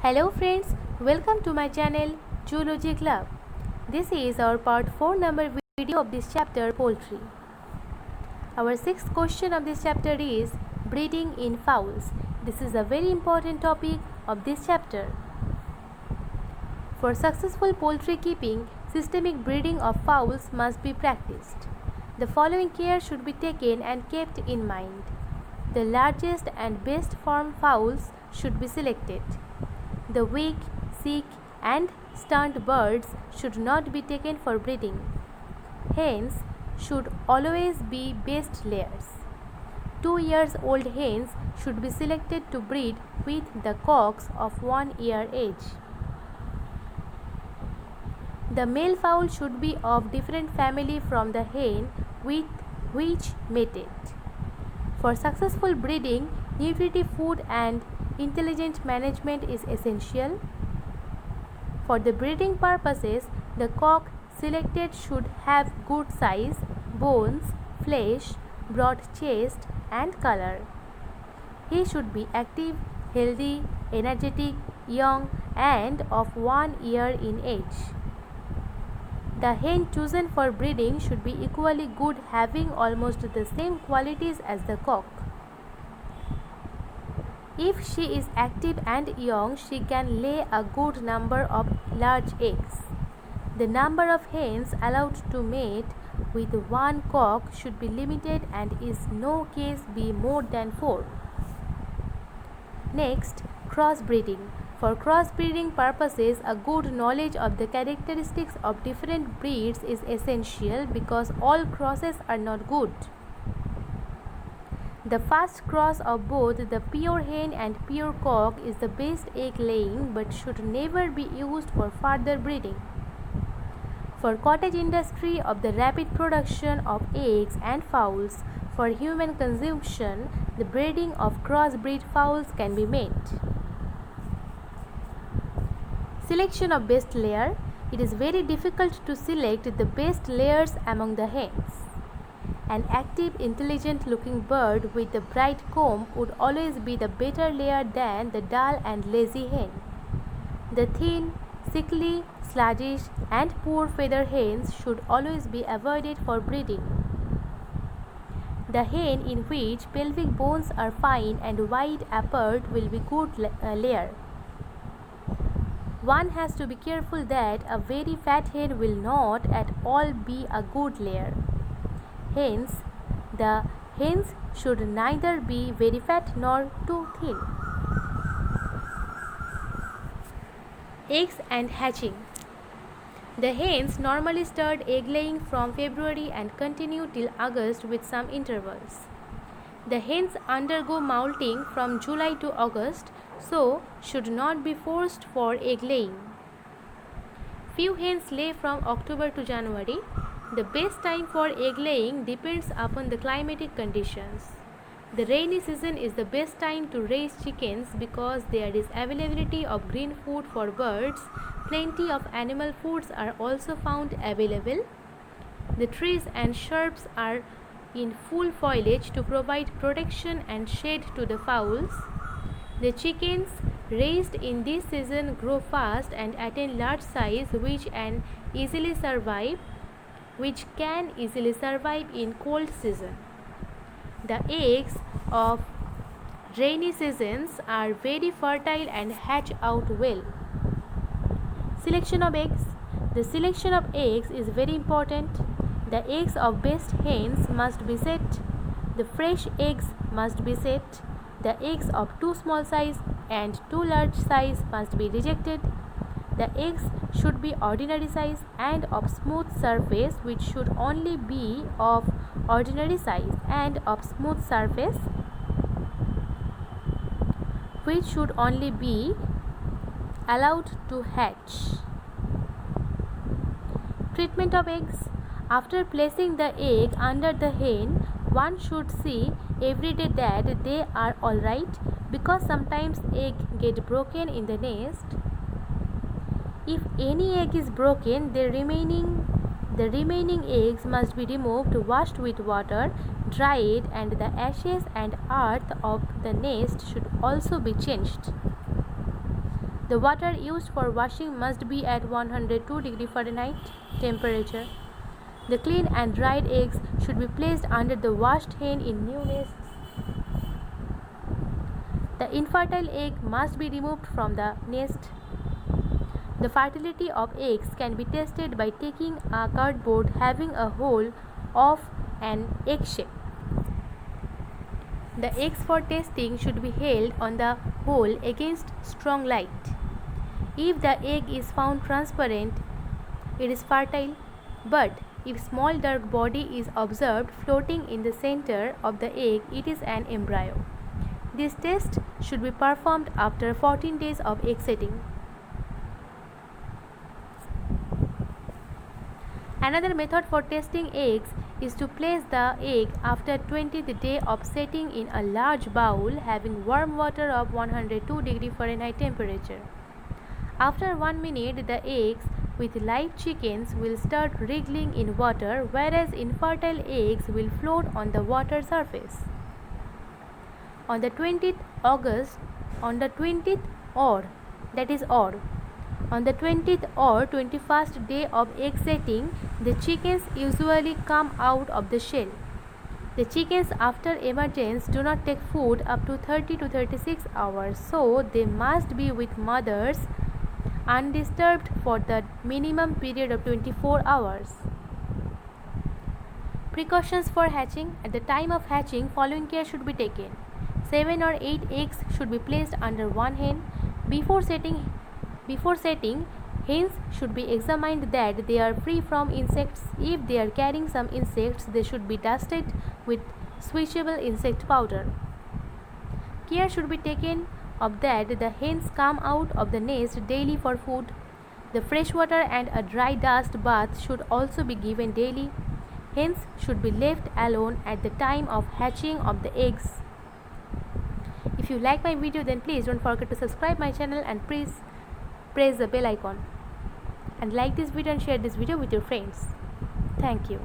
Hello friends, welcome to my channel Zoology Club. This is our part 4 number video of this chapter Poultry. Our sixth question of this chapter is breeding in fowls. This is a very important topic of this chapter. For successful poultry keeping, systemic breeding of fowls must be practiced. The following care should be taken and kept in mind. The largest and best form fowls should be selected. The weak, sick and stunned birds should not be taken for breeding. Hens should always be best layers. 2 years old hens should be selected to breed with the cocks of 1 year age. The male fowl should be of different family from the hen with which mated. For successful breeding, nutritive food and intelligent management is essential. For the breeding purposes, the cock selected should have good size, bones, flesh, broad chest and color. He should be active, healthy, energetic, young and of 1 year in age. The hen chosen for breeding should be equally good, having almost the same qualities as the cock. If she is active and young, she can lay a good number of large eggs. The number of hens allowed to mate with one cock should be limited and in no case be more than 4. Next, crossbreeding. For crossbreeding purposes, a good knowledge of the characteristics of different breeds is essential because all crosses are not good. The first cross of both the pure hen and pure cock is the best egg laying but should never be used for further breeding. For cottage industry of the rapid production of eggs and fowls for human consumption, the breeding of crossbreed fowls can be made. Selection of best layer. It is very difficult to select the best layers among the hens. An active, intelligent-looking bird with a bright comb would always be the better layer than the dull and lazy hen. The thin, sickly, sluggish, and poor feather hens should always be avoided for breeding. The hen in which pelvic bones are fine and wide apart will be good layer. One has to be careful that a very fat hen will not at all be a good layer. Hence, the hens should neither be very fat nor too thin. Eggs and hatching. The hens normally start egg laying from February and continue till August with some intervals. The hens undergo moulting from July to August, so should not be forced for egg laying. Few hens lay from October to January. The best time for egg laying depends upon the climatic conditions. The rainy season is the best time to raise chickens because there is availability of green food for birds. Plenty of animal foods are also found available. The trees and shrubs are in full foliage to provide protection and shade to the fowls. The chickens raised in this season grow fast and attain large size which can easily survive in cold season. The eggs of rainy seasons are very fertile and hatch out well. Selection of eggs. The selection of eggs is very important. The eggs of best hens must be set. The fresh eggs must be set. The eggs of too small size and too large size must be rejected. The eggs should be ordinary size and of smooth surface, which should only be of ordinary size, and of smooth surface, which should only be allowed to hatch. Treatment of eggs. After placing the egg under the hen, one should see every day that they are alright because sometimes eggs get broken in the nest. If any egg is broken, the remaining eggs must be removed, washed with water, dried, and the ashes and earth of the nest should also be changed. The water used for washing must be at 102°F temperature. The clean and dried eggs should be placed under the washed hen in new nests. The infertile egg must be removed from the nest. The fertility of eggs can be tested by taking a cardboard having a hole of an egg shape. The eggs for testing should be held on the hole against strong light. If the egg is found transparent, it is fertile, but if small dark body is observed floating in the center of the egg, it is an embryo. This test should be performed after 14 days of egg setting. Another method for testing eggs is to place the egg after 20th day of setting in a large bowl having warm water of 102°F temperature. After 1 minute, the eggs with live chickens will start wriggling in water, whereas infertile eggs will float on the water surface. On the 20th or 21st day of egg setting, the chickens usually come out of the shell. The chickens after emergence do not take food up to 30 to 36 hours, so they must be with mothers undisturbed for the minimum period of 24 hours. Precautions for hatching. At the time of hatching, following care should be taken. 7 or 8 eggs should be placed under one hen. Before setting, hens should be examined that they are free from insects. If they are carrying some insects, they should be dusted with switchable insect powder. Care should be taken of that the hens come out of the nest daily for food. The fresh water and a dry dust bath should also be given daily. Hens should be left alone at the time of hatching of the eggs. If you like my video, then please don't forget to subscribe my channel and please press the bell icon and like this video and share this video with your friends. Thank you.